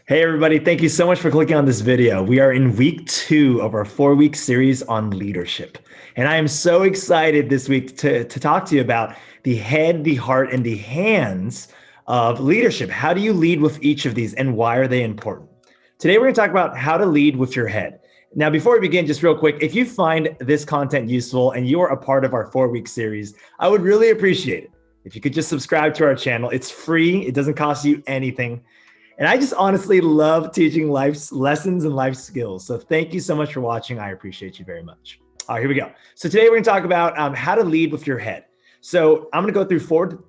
Hey everybody, thank you so much for clicking on this video. We are in week 2 of our 4-week series on leadership. And I am so excited this week to talk to you about the head, the heart, and the hands of leadership. How do you lead with each of these and why are they important? Today we're going to talk about how to lead with your head. Now, before we begin, just real quick, if you find this content useful and you are a part of our 4-week series, I would really appreciate it if you could just subscribe to our channel. It's free. It doesn't cost you anything. And I just honestly love teaching life's lessons and life skills. So thank you so much for watching. I appreciate you very much. All right, here we go. So today we're going to talk about how to lead with your head. So I'm going to go through 4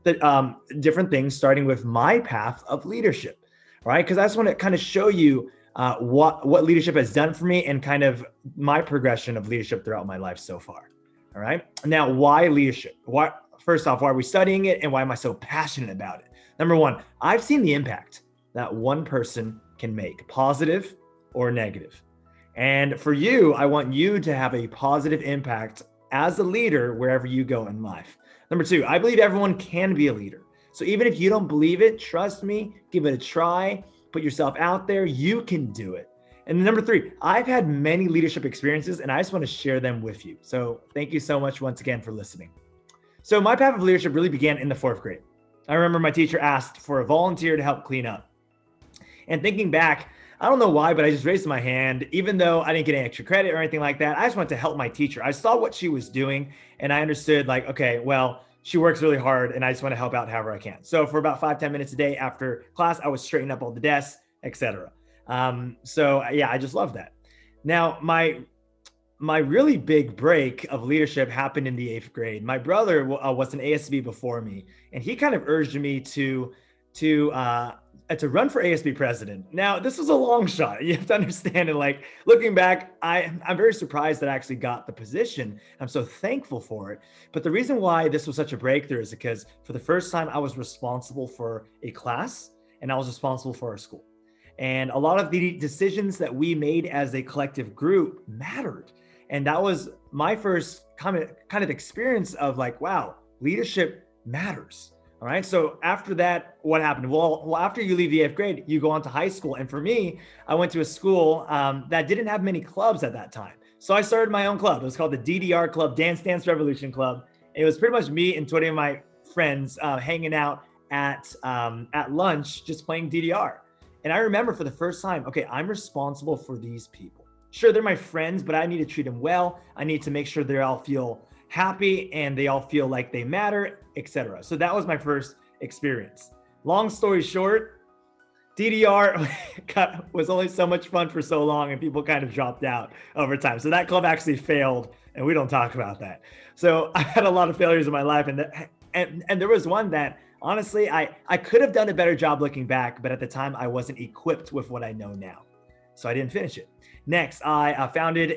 different things, starting with my path of leadership, all right? Because I just want to kind of show you what leadership has done for me and kind of my progression of leadership throughout my life so far, all right? Now, why leadership? First off, why are we studying it and why am I so passionate about it? Number one, I've seen the impact that one person can make, positive or negative. And for you, I want you to have a positive impact as a leader wherever you go in life. Number 2, I believe everyone can be a leader. So even if you don't believe it, trust me, give it a try, put yourself out there, you can do it. And number 3, I've had many leadership experiences and I just want to share them with you. So thank you so much once again for listening. So my path of leadership really began in the 4th grade. I remember my teacher asked for a volunteer to help clean up. And thinking back, I don't know why, but I just raised my hand, even though I didn't get any extra credit or anything like that. I just wanted to help my teacher. I saw what she was doing and I understood like, okay, well, she works really hard and I just want to help out however I can. So for about 5-10 minutes a day after class, I was straightening up all the desks, etc. So yeah, I just love that. Now, my really big break of leadership happened in the 8th grade. My brother was an ASB before me, and he kind of urged me to run for ASB president. Now, this was a long shot. You have to understand it. Like looking back, I'm very surprised that I actually got the position. I'm so thankful for it. But the reason why this was such a breakthrough is because for the first time, I was responsible for a class and I was responsible for our school. And a lot of the decisions that we made as a collective group mattered. And that was my first kind of experience of like, wow, leadership matters. All right. So after that, what happened? Well, after you leave the 8th grade, you go on to high school. And for me, I went to a school that didn't have many clubs at that time. So I started my own club. It was called the DDR Club, Dance Revolution Club. It was pretty much me and 20 of my friends hanging out at lunch, just playing DDR. And I remember for the first time, okay, I'm responsible for these people. Sure, they're my friends, but I need to treat them well. I need to make sure they all feel happy and they all feel like they matter, etc. So that was my first experience. Long story short, DDR was only so much fun for so long and people kind of dropped out over time. So that club actually failed and we don't talk about that. So I had a lot of failures in my life and there was one that honestly, I could have done a better job looking back, but at the time I wasn't equipped with what I know now. So I didn't finish it. Next, I founded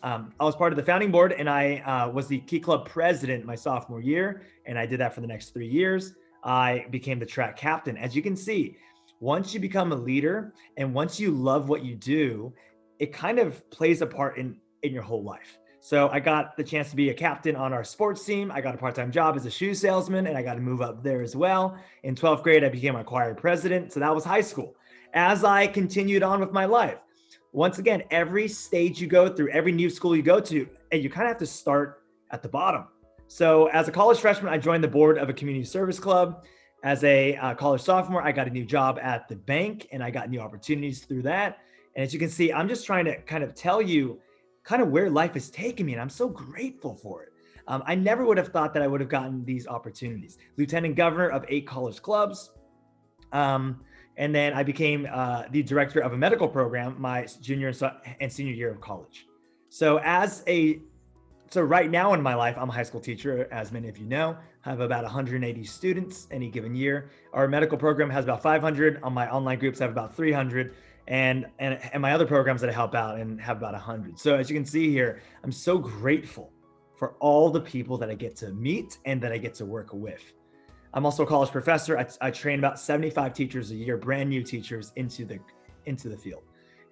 I was part of the founding board and I was the Key Club president my sophomore year. And I did that for the next 3 years. I became the track captain. As you can see, once you become a leader and once you love what you do, it kind of plays a part in your whole life. So I got the chance to be a captain on our sports team. I got a part-time job as a shoe salesman and I got to move up there as well. In 12th grade, I became a choir president. So that was high school. As I continued on with my life, once again, every stage you go through, every new school you go to, and you kind of have to start at the bottom. So as a college freshman, I joined the board of a community service club. As a college sophomore, I got a new job at the bank and I got new opportunities through that. And as you can see, I'm just trying to kind of tell you kind of where life has taken me. And I'm so grateful for it. I never would have thought that I would have gotten these opportunities. Lieutenant governor of 8 college clubs. And then I became the director of a medical program my junior and senior year of college. So right now in my life, I'm a high school teacher, as many of you know. I have about 180 students any given year. Our medical program has about 500. On my online groups, I have about 300. And my other programs that I help out and have about 100. So as you can see here, I'm so grateful for all the people that I get to meet and that I get to work with. I'm also a college professor. I train about 75 teachers a year, brand new teachers into the field.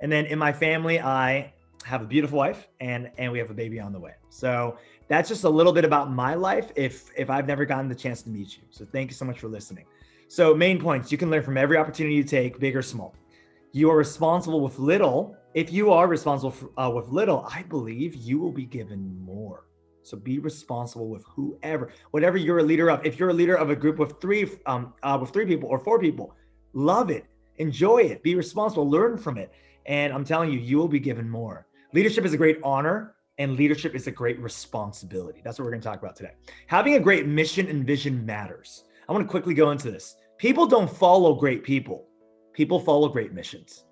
And then in my family, I have a beautiful wife and we have a baby on the way. So that's just a little bit about my life if I've never gotten the chance to meet you. So thank you so much for listening. So main points, you can learn from every opportunity you take, big or small. You are responsible with little. If you are responsible with little, I believe you will be given more. So be responsible with whatever you're a leader of. If you're a leader of a group with three people or four people, love it, enjoy it, be responsible, learn from it. And I'm telling you, you will be given more. Leadership is a great honor and leadership is a great responsibility. That's what we're going to talk about today. Having a great mission and vision matters. I want to quickly go into this. People don't follow great people. People follow great missions.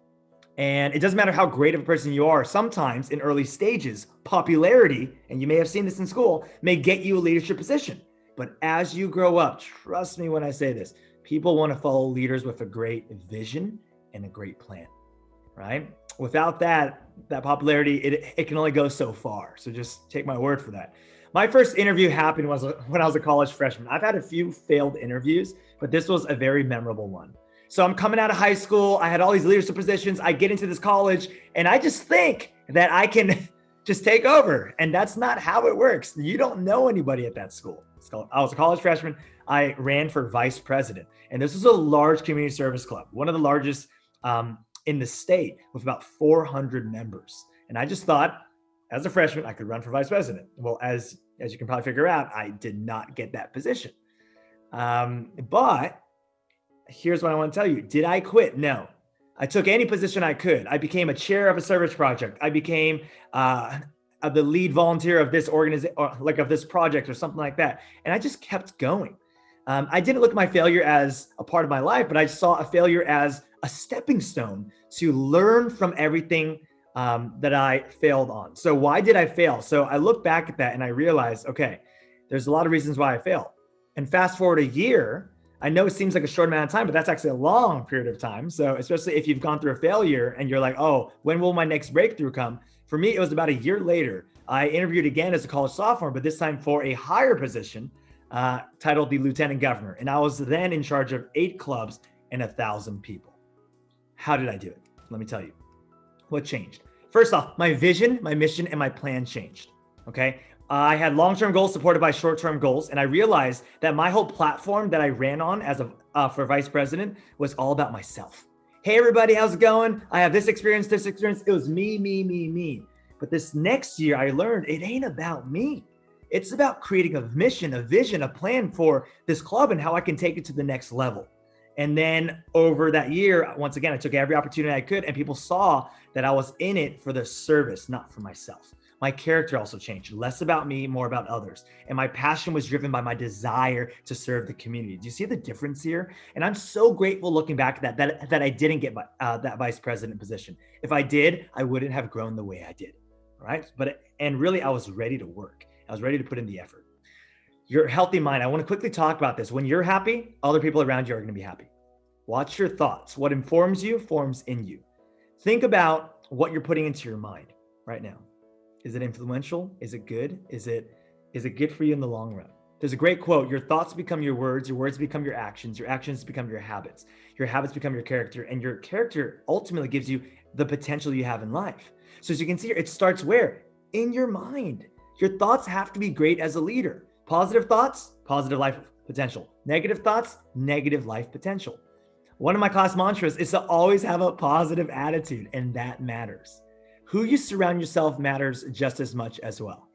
And it doesn't matter how great of a person you are. Sometimes in early stages, popularity, and you may have seen this in school, may get you a leadership position. But as you grow up, trust me when I say this, people want to follow leaders with a great vision and a great plan, right? Without that popularity, it can only go so far. So just take my word for that. My first interview happened when I was a college freshman. I've had a few failed interviews, but this was a very memorable one. So I'm coming out of high school. I had all these leadership positions. I get into this college and I just think that I can just take over. And that's not how it works. You don't know anybody at that school. I was a college freshman. I ran for vice president. And this was a large community service club, one of the largest in the state with about 400 members. And I just thought as a freshman, I could run for vice president. Well, as you can probably figure out, I did not get that position. But here's what I want to tell you. Did I quit? No. I took any position I could. I became a chair of a service project. I became the lead volunteer of this organization, or like of this project or something like that. And I just kept going. I didn't look at my failure as a part of my life, but I saw a failure as a stepping stone to learn from everything that I failed on. So why did I fail? So I look back at that and I realized, okay, there's a lot of reasons why I failed. And fast forward a year, I know it seems like a short amount of time, but that's actually a long period of time. So especially if you've gone through a failure and you're like, oh, when will my next breakthrough come? For me, it was about a year later. I interviewed again as a college sophomore, but this time for a higher position titled the lieutenant governor. And I was then in charge of 8 clubs and 1,000 people. How did I do it? Let me tell you. What changed? First off, my vision, my mission, and my plan changed. Okay. I had long-term goals supported by short-term goals. And I realized that my whole platform that I ran on for vice president was all about myself. Hey, everybody, how's it going? I have this experience, this experience. It was me, me, me, me. But this next year I learned it ain't about me. It's about creating a mission, a vision, a plan for this club and how I can take it to the next level. And then over that year, once again, I took every opportunity I could and people saw that I was in it for the service, not for myself. My character also changed, less about me, more about others. And my passion was driven by my desire to serve the community. Do you see the difference here? And I'm so grateful looking back at that I didn't get that vice president position. If I did, I wouldn't have grown the way I did, right? And really, I was ready to work. I was ready to put in the effort. Your healthy mind, I want to quickly talk about this. When you're happy, other people around you are going to be happy. Watch your thoughts. What informs you forms in you. Think about what you're putting into your mind right now. Is it influential? Is it good? Is it good for you in the long run? There's a great quote, your thoughts become your words become your actions become your habits become your character, and your character ultimately gives you the potential you have in life. So as you can see here, it starts where? In your mind. Your thoughts have to be great as a leader. Positive thoughts, positive life potential. Negative thoughts, negative life potential. One of my class mantras is to always have a positive attitude, and that matters. Who you surround yourself matters just as much as well.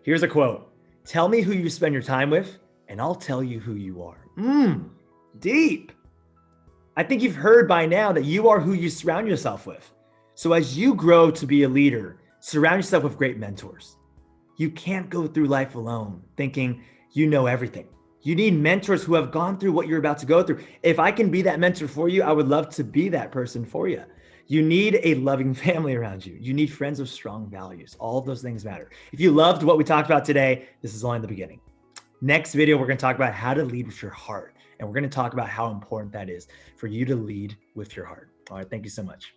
Here's a quote. Tell me who you spend your time with, and I'll tell you who you are. Deep. I think you've heard by now that you are who you surround yourself with. So as you grow to be a leader, surround yourself with great mentors. You can't go through life alone thinking you know everything. You need mentors who have gone through what you're about to go through. If I can be that mentor for you, I would love to be that person for you. You need a loving family around you. You need friends with strong values. All of those things matter. If you loved what we talked about today, this is only the beginning. Next video, we're going to talk about how to lead with your heart. And we're going to talk about how important that is for you to lead with your heart. All right. Thank you so much.